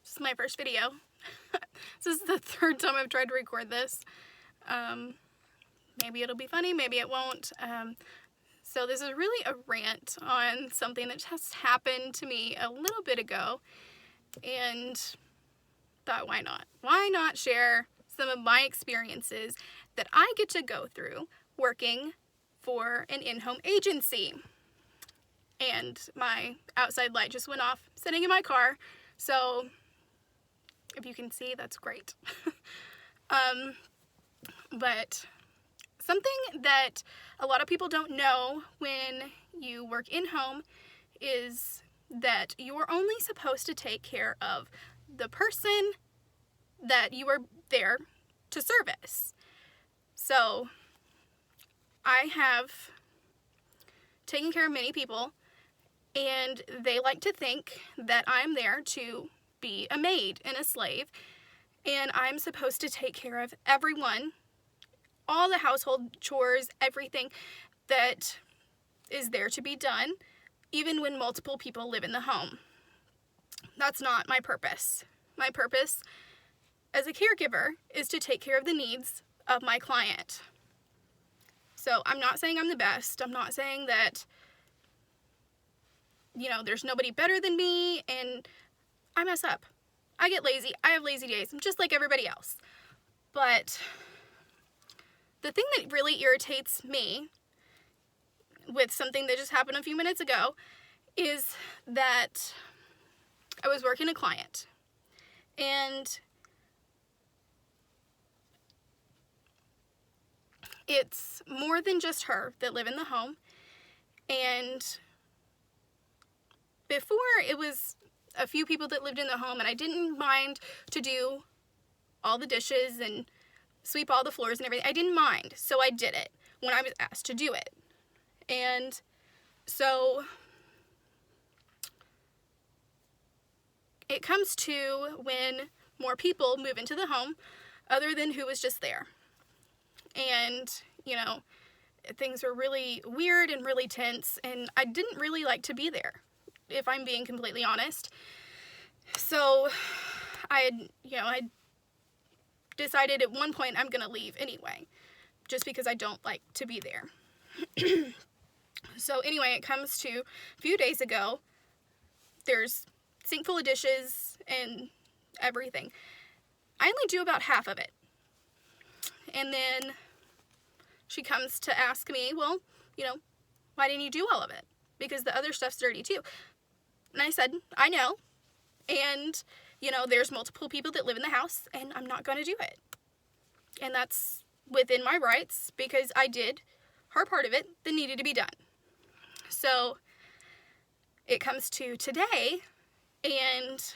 This is my first video. This is the third time I've tried to record this. Maybe it'll be funny, maybe it won't. So this is really a rant on something that just happened to me a little bit ago, and thought, why not? Why not share some of my experiences that I get to go through working for an in-home agency. And my outside light just went off sitting in my car, so if you can see, that's great. But something that a lot of people don't know when you work in-home is that you're only supposed to take care of the person that you are there to service. So I have taken care of many people, and they like to think that I'm there to be a maid and a slave, and I'm supposed to take care of everyone, all the household chores, everything that is there to be done, even when multiple people live in the home. That's not my purpose. My purpose as a caregiver is to take care of the needs of my client. So I'm not saying I'm the best. I'm not saying that, there's nobody better than me, and I mess up. I get lazy. I have lazy days. I'm just like everybody else. But the thing that really irritates me with something that just happened a few minutes ago is that I was working a client, and it's more than just her that live in the home. And before, it was a few people that lived in the home, and I didn't mind to do all the dishes and sweep all the floors and everything. I didn't mind, so I did it when I was asked to do it. And so it comes to when more people move into the home other than who was just there. And, things were really weird and really tense, and I didn't really like to be there, if I'm being completely honest. So I decided at one point I'm going to leave anyway, just because I don't like to be there. So anyway, it comes to a few days ago, there's a sink full of dishes and everything. I only do about half of it. And then she comes to ask me, well, why didn't you do all of it? Because the other stuff's dirty too. And I said, I know. And, there's multiple people that live in the house, and I'm not going to do it. And that's within my rights, because I did her part of it that needed to be done. So it comes to today, and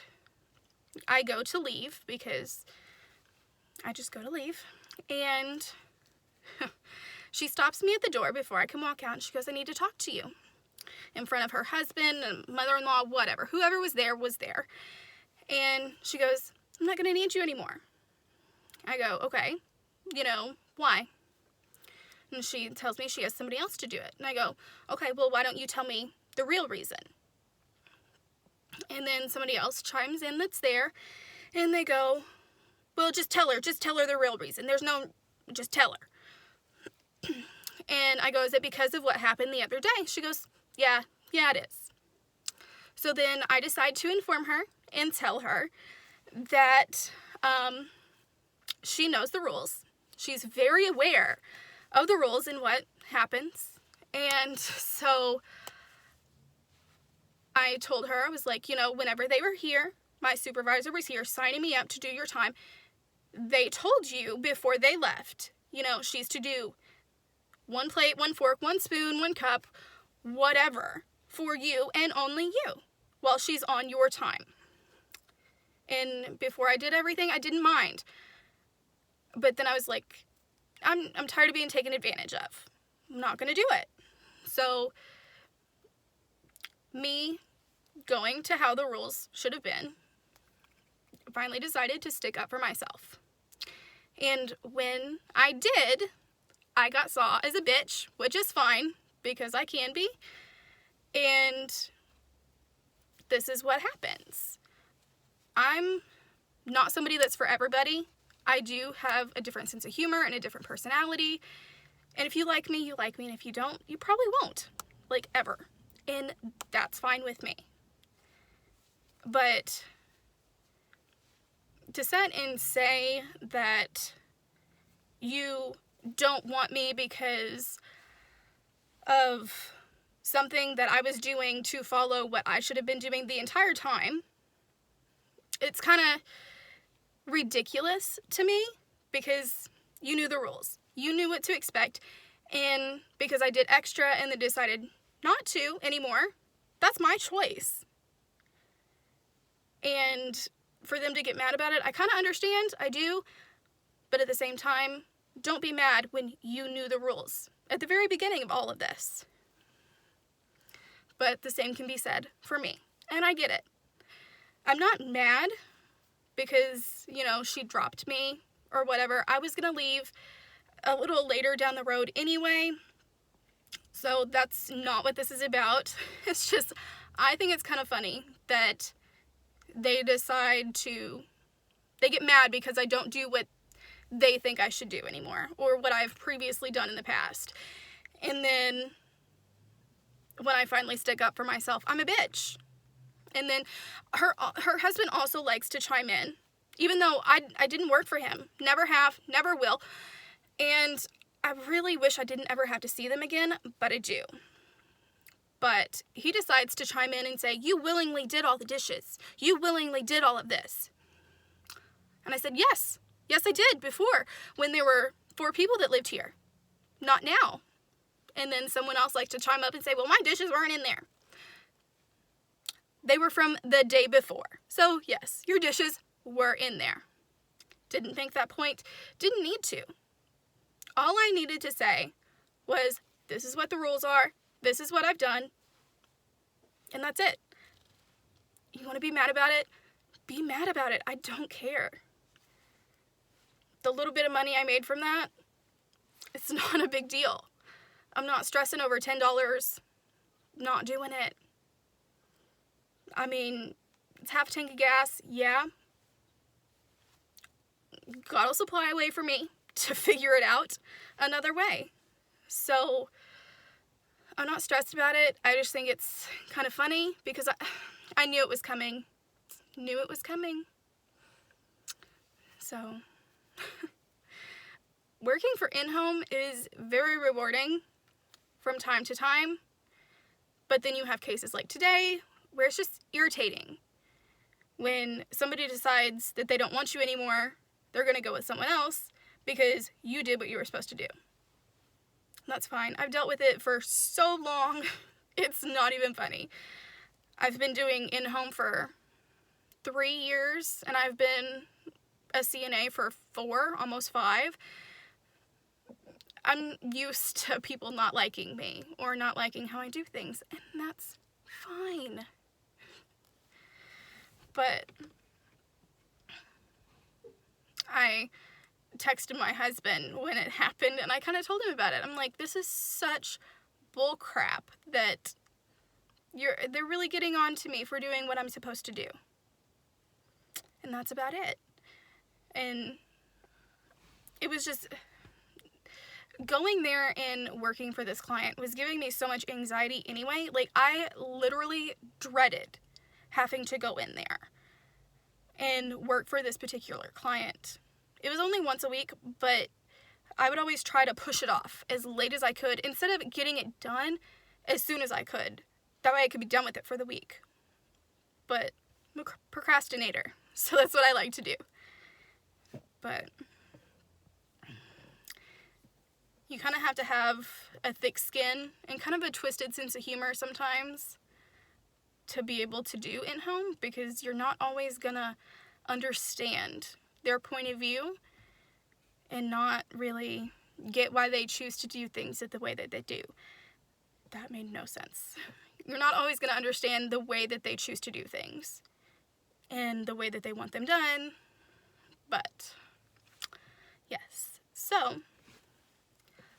I go to leave, because I just go to leave. And she stops me at the door before I can walk out, and she goes, I need to talk to you. In front of her husband and mother-in-law, whatever. Whoever was there was there. And she goes, I'm not going to need you anymore. I go, okay, why? And she tells me she has somebody else to do it. And I go, okay, well, why don't you tell me the real reason? And then somebody else chimes in that's there, and they go, well, just tell her the real reason. Just tell her. And I go, is it because of what happened the other day? She goes, yeah, it is. So then I decide to inform her and tell her that she knows the rules. She's very aware of the rules and what happens. And so I told her, I was like, whenever they were here, my supervisor was here signing me up to do your time. They told you before they left, she's to do one plate, one fork, one spoon, one cup, whatever, for you and only you, while she's on your time. And before I did everything, I didn't mind. But then I was like, I'm tired of being taken advantage of. I'm not going to do it. So me going to how the rules should have been, finally decided to stick up for myself. And when I did, I got saw as a bitch, which is fine, because I can be. And this is what happens. I'm not somebody that's for everybody. I do have a different sense of humor and a different personality. And if you like me, you like me. And if you don't, you probably won't. Like, ever. And that's fine with me. But to sit and say that you don't want me because of something that I was doing to follow what I should have been doing the entire time, it's kind of ridiculous to me, because you knew the rules. You knew what to expect, and because I did extra and then decided not to anymore, that's my choice. And for them to get mad about it, I kind of understand, I do, but at the same time, don't be mad when you knew the rules at the very beginning of all of this. But the same can be said for me, and I get it. I'm not mad because, she dropped me or whatever. I was going to leave a little later down the road anyway, so that's not what this is about. It's just, I think it's kind of funny that they get mad because I don't do what they think I should do anymore, or what I've previously done in the past. And then when I finally stick up for myself, I'm a bitch. And then her husband also likes to chime in, even though I didn't work for him. Never have, never will. And I really wish I didn't ever have to see them again, but I do. But he decides to chime in and say, you willingly did all the dishes. You willingly did all of this. And I said, yes. Yes, I did before, when there were 4 people that lived here. Not now. And then someone else likes to chime up and say, well, my dishes weren't in there. They were from the day before. So, yes, your dishes were in there. Didn't make that point. Didn't need to. All I needed to say was, this is what the rules are. This is what I've done. And that's it. You want to be mad about it? Be mad about it. I don't care. The little bit of money I made from that, it's not a big deal. I'm not stressing over $10. Not doing it. I mean, it's half a tank of gas, yeah. God will supply a way for me to figure it out another way. So, I'm not stressed about it. I just think it's kind of funny because I knew it was coming. Knew it was coming. So, working for in-home is very rewarding from time to time, but then you have cases like today where it's just irritating. When somebody decides that they don't want you anymore, they're going to go with someone else because you did what you were supposed to do. That's fine. I've dealt with it for so long, it's not even funny. I've been doing in-home for 3 years, and I've been a CNA for 4, almost 5. I'm used to people not liking me or not liking how I do things, and that's fine. But I texted my husband when it happened, and I kind of told him about it. I'm like, this is such bull crap that they're really getting on to me for doing what I'm supposed to do. And that's about it. And it was just, going there and working for this client was giving me so much anxiety anyway. Like, I literally dreaded having to go in there and work for this particular client. It was only once a week, but I would always try to push it off as late as I could instead of getting it done as soon as I could. That way I could be done with it for the week. But I'm a procrastinator, so that's what I like to do. But you kind of have to have a thick skin and kind of a twisted sense of humor sometimes to be able to do in-home, because you're not always gonna understand their point of view and not really get why they choose to do things the way that they do. That made no sense. You're not always gonna understand the way that they choose to do things and the way that they want them done, but yes. So,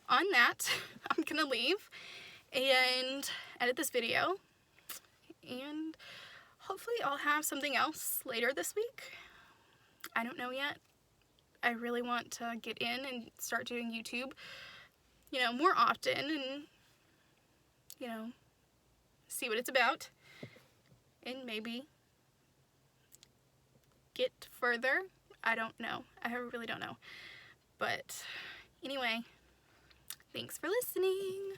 on that, I'm gonna leave and edit this video, and hopefully I'll have something else later this week. I don't know yet. I really want to get in and start doing YouTube, more often and, see what it's about and maybe get further. I don't know. I really don't know. But anyway, thanks for listening.